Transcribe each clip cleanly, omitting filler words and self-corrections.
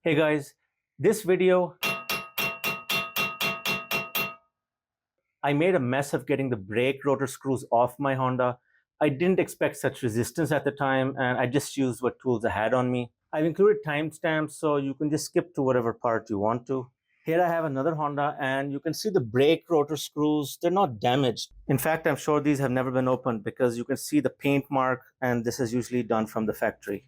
Hey guys, this video, I made a mess of getting the brake rotor screws off my Honda. I didn't expect such resistance at the time, and I just used what tools I had on me. I've included timestamps so you can just skip to whatever part you want to. Here I have another Honda, and you can see the brake rotor screws, they're not damaged. In fact, I'm sure these have never been opened because you can see the paint mark, and this is usually done from the factory.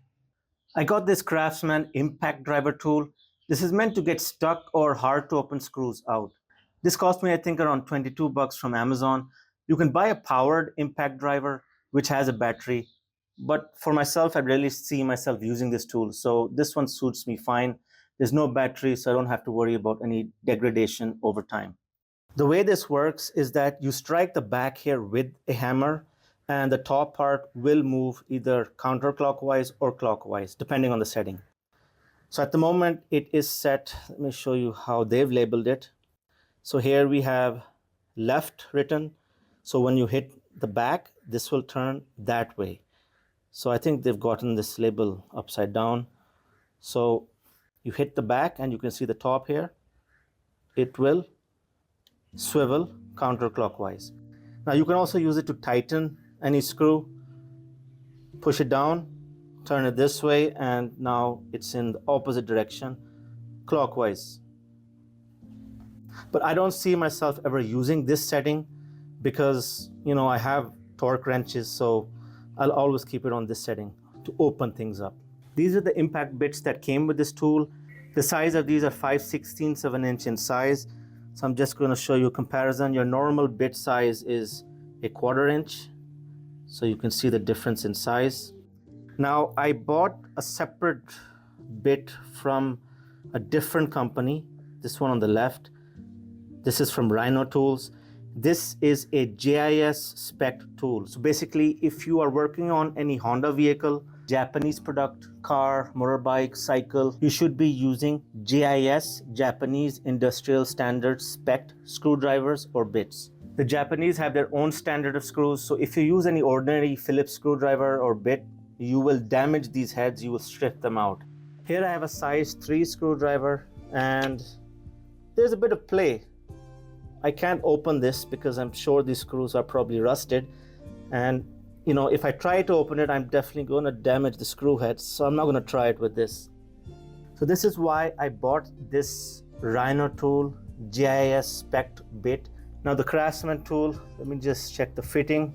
I got this Craftsman impact driver tool. This is meant to get stuck or hard to open screws out. This cost me, I think, around 22 bucks from Amazon. You can buy a powered impact driver which has a battery, but for myself, I rarely see myself using this tool, so this one suits me fine. There's no battery, so I don't have to worry about any degradation over time. The way this works is that you strike the back here with a hammer, and the top part will move either counterclockwise or clockwise, depending on the setting. So at the moment it is set. Let me show you how they've labeled it. So here we have left written. So when you hit the back, this will turn that way. So I think they've gotten this label upside down. So you hit the back and you can see the top here. It will swivel counterclockwise. Now you can also use it to tighten any screw. Push it down, turn it this way, and now it's in the opposite direction, clockwise. But I don't see myself ever using this setting because, I have torque wrenches, so I'll always keep it on this setting to open things up. These are the impact bits that came with this tool. The size of these are 5/16 of an inch in size. So I'm just going to show you a comparison. Your normal bit size is a 1/4 inch. So you can see the difference in size. Now I bought a separate bit from a different company. This one on the left. This is from Rhino Tools. This is a JIS spec tool. So basically, if you are working on any Honda vehicle, Japanese product, car, motorbike, cycle, you should be using JIS, Japanese Industrial Standard spec screwdrivers or bits. The Japanese have their own standard of screws, so if you use any ordinary Phillips screwdriver or bit, you will damage these heads, you will strip them out. Here I have a size 3 screwdriver, and there's a bit of play. I can't open this because I'm sure these screws are probably rusted, and if I try to open it, I'm definitely going to damage the screw heads, so I'm not going to try it with this. So this is why I bought this Rhino Tool JIS spec bit. Now the Craftsman tool, let me just check the fitting.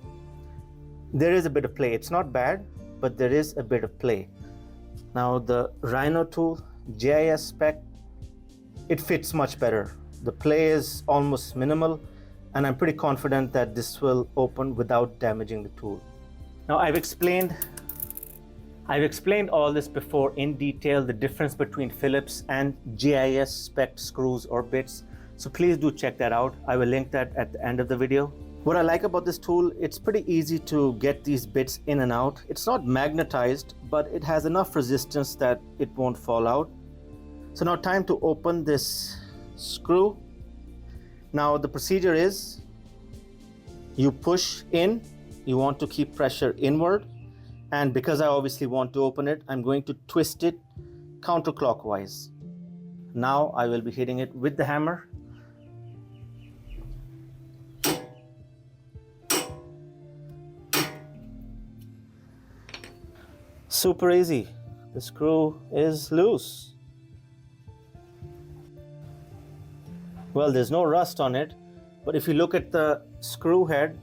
There is a bit of play. It's not bad, but there is a bit of play. Now the Rhino tool JIS spec, it fits much better. The play is almost minimal, and I'm pretty confident that this will open without damaging the tool. Now I've explained all this before in detail, the difference between Phillips and JIS spec screws or bits. So please do check that out. I will link that at the end of the video. What I like about this tool, it's pretty easy to get these bits in and out. It's not magnetized, but it has enough resistance that it won't fall out. So now time to open this screw. Now the procedure is you push in, you want to keep pressure inward, and because I obviously want to open it, I'm going to twist it counterclockwise. Now I will be hitting it with the hammer. Super easy. The screw is loose. Well, there's no rust on it, but if you look at the screw head,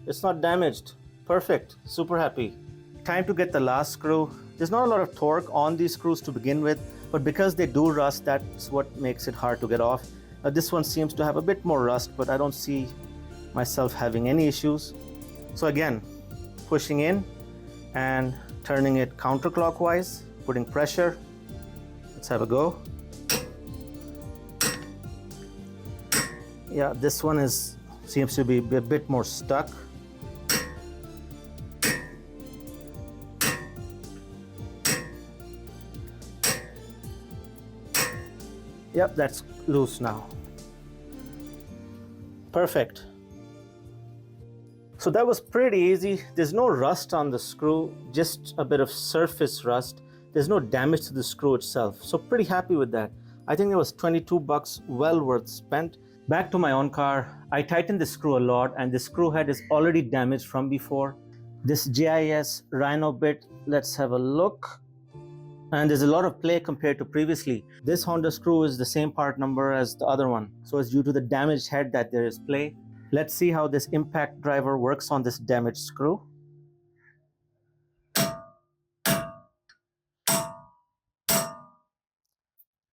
it's not damaged. Perfect. Super happy. Time to get the last screw. There's not a lot of torque on these screws to begin with, but because they do rust, that's what makes it hard to get off. This one seems to have a bit more rust, but I don't see myself having any issues. So again, pushing in and turning it counterclockwise, putting pressure. Let's have a go. Yeah, this one seems to be a bit more stuck. Yep, that's loose now. Perfect. So that was pretty easy. There's no rust on the screw, just a bit of surface rust. There's no damage to the screw itself. So pretty happy with that. I think it was 22 bucks, well worth spent. Back to my own car, I tightened the screw a lot and the screw head is already damaged from before. This JIS Rhino bit, let's have a look. And there's a lot of play compared to previously. This Honda screw is the same part number as the other one. So it's due to the damaged head that there is play. Let's see how this impact driver works on this damaged screw.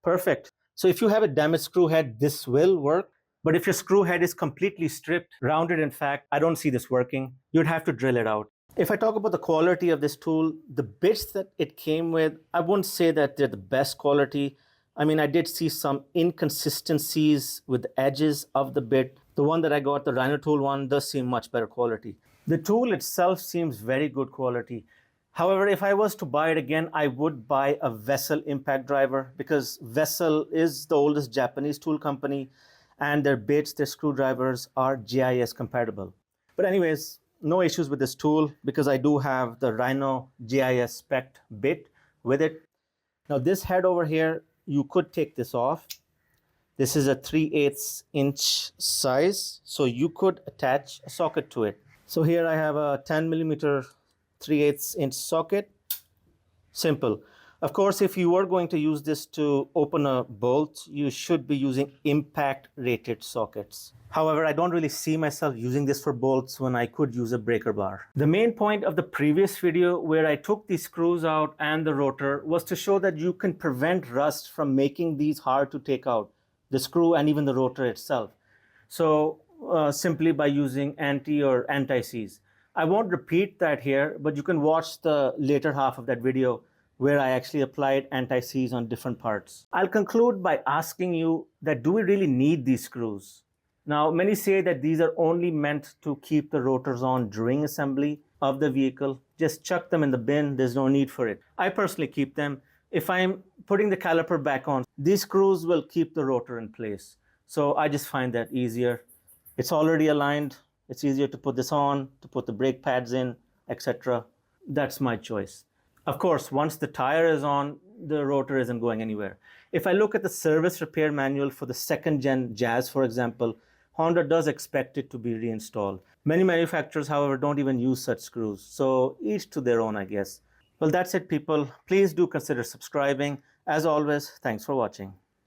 Perfect. So if you have a damaged screw head, this will work. But if your screw head is completely stripped, rounded in fact, I don't see this working. You'd have to drill it out. If I talk about the quality of this tool, the bits that it came with, I wouldn't say that they're the best quality. I mean, I did see some inconsistencies with the edges of the bit. The one that I got, the Rhino Tool one, does seem much better quality. The tool itself seems very good quality. However, if I was to buy it again, I would buy a Vessel impact driver because Vessel is the oldest Japanese tool company and their bits, their screwdrivers are GIS compatible. But anyways, no issues with this tool because I do have the Rhino GIS spec bit with it. Now this head over here, you could take this off. This is a 3/8 inch size, so you could attach a socket to it. So here I have a 10 millimeter 3/8 inch socket. Simple. Of course, if you were going to use this to open a bolt, you should be using impact rated sockets. However, I don't really see myself using this for bolts when I could use a breaker bar. The main point of the previous video where I took these screws out and the rotor was to show that you can prevent rust from making these hard to take out, the screw and even the rotor itself. So simply by using anti or anti-seize. I won't repeat that here, but you can watch the later half of that video where I actually applied anti-seize on different parts. I'll conclude by asking you that do we really need these screws? Now, many say that these are only meant to keep the rotors on during assembly of the vehicle. Just chuck them in the bin, there's no need for it. I personally keep them. If I'm putting the caliper back on, these screws will keep the rotor in place. So I just find that easier. It's already aligned. It's easier to put this on, to put the brake pads in, etc. That's my choice. Of course, once the tire is on, the rotor isn't going anywhere. If I look at the service repair manual for the second gen Jazz, for example, Honda does expect it to be reinstalled. Many manufacturers, however, don't even use such screws. So each to their own, I guess. Well, that's it, people. Please do consider subscribing. As always, thanks for watching.